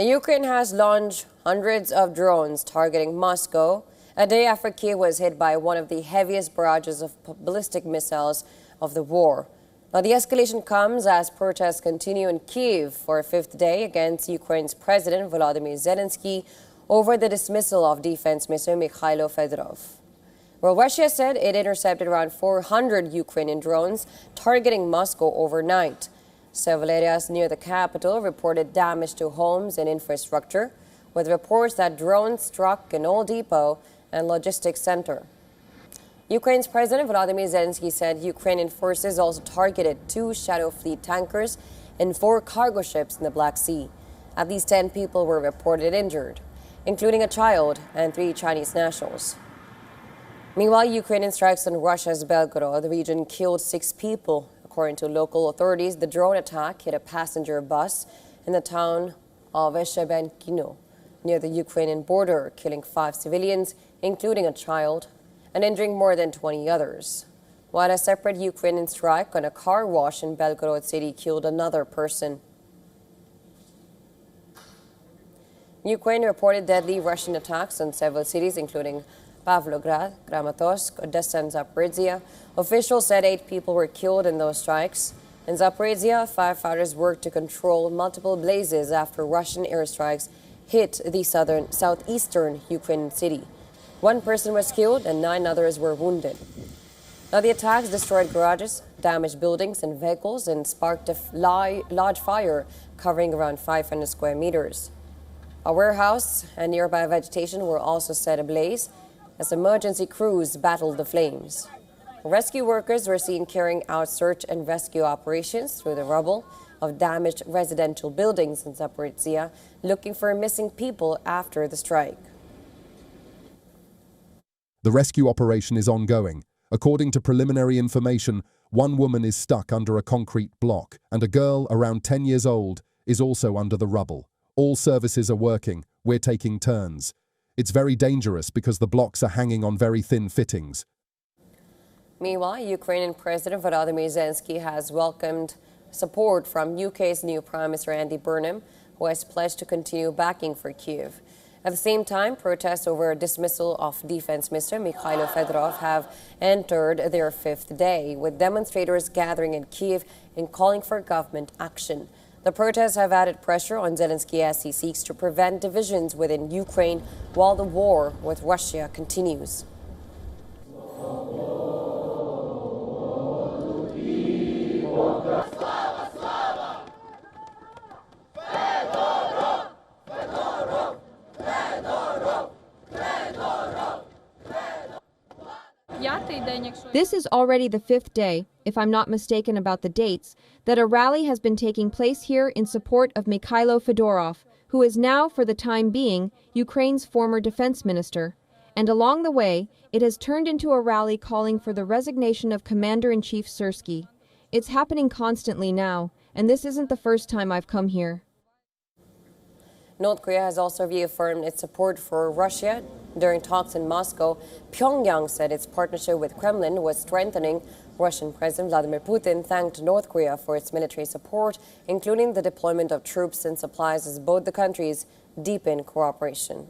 Ukraine has launched hundreds of drones targeting Moscow a day after Kyiv was hit by one of the heaviest barrages of ballistic missiles of the war. Now, the escalation comes as protests continue in Kyiv for a fifth day against Ukraine's President Volodymyr Zelensky over the dismissal of Defense Minister Mikhailo Fedorov. Well, Russia said it intercepted around 400 Ukrainian drones targeting Moscow overnight. Several areas near the capital reported damage to homes and infrastructure, with reports that drones struck an oil depot and logistics center. Ukraine's President Volodymyr Zelensky said Ukrainian forces also targeted 2 Shadow Fleet tankers and 4 cargo ships in the Black Sea. At least 10 people were reported injured, including a child and 3 Chinese nationals. Meanwhile, Ukrainian strikes on Russia's Belgorod region killed 6 people. According to local authorities, the drone attack hit a passenger bus in the town of Shebenkino near the Ukrainian border, killing 5 civilians, including a child, and injuring more than 20 others. While a separate Ukrainian strike on a car wash in Belgorod city killed another person. Ukraine reported deadly Russian attacks on several cities, including Pavlograd, Kramatorsk, Odessa, and Zaporizhia. Officials said 8 people were killed in those strikes. In Zaporizhia, firefighters worked to control multiple blazes after Russian airstrikes hit the southeastern Ukrainian city. 1 person was killed and 9 others were wounded. Now, the attacks destroyed garages, damaged buildings and vehicles, and sparked a large fire covering around 500 square meters. A warehouse and nearby vegetation were also set ablaze as emergency crews battled the flames. Rescue workers were seen carrying out search and rescue operations through the rubble of damaged residential buildings in Zaporizhia, looking for missing people after the strike. The rescue operation is ongoing. According to preliminary information, 1 woman is stuck under a concrete block, and a girl around 10 years old is also under the rubble. All services are working. We're taking turns. It's very dangerous because the blocks are hanging on very thin fittings. Meanwhile, Ukrainian President Volodymyr Zelensky has welcomed support from UK's new Prime Minister Andy Burnham, who has pledged to continue backing for Kyiv. At the same time, protests over a dismissal of Defense Minister Mikhailo Fedorov have entered their 5th day, with demonstrators gathering in Kyiv and calling for government action. The protests have added pressure on Zelensky as he seeks to prevent divisions within Ukraine while the war with Russia continues. This is already the 5th day, if I'm not mistaken about the dates, that a rally has been taking place here in support of Mikhailo Fedorov, who is now, for the time being, Ukraine's former defense minister. And along the way, it has turned into a rally calling for the resignation of Commander-in-Chief Syrsky. It's happening constantly now, and this isn't the first time I've come here. North Korea has also reaffirmed its support for Russia. During talks in Moscow, Pyongyang said its partnership with Kremlin was strengthening. Russian President Vladimir Putin thanked North Korea for its military support, including the deployment of troops and supplies as both the countries deepen cooperation.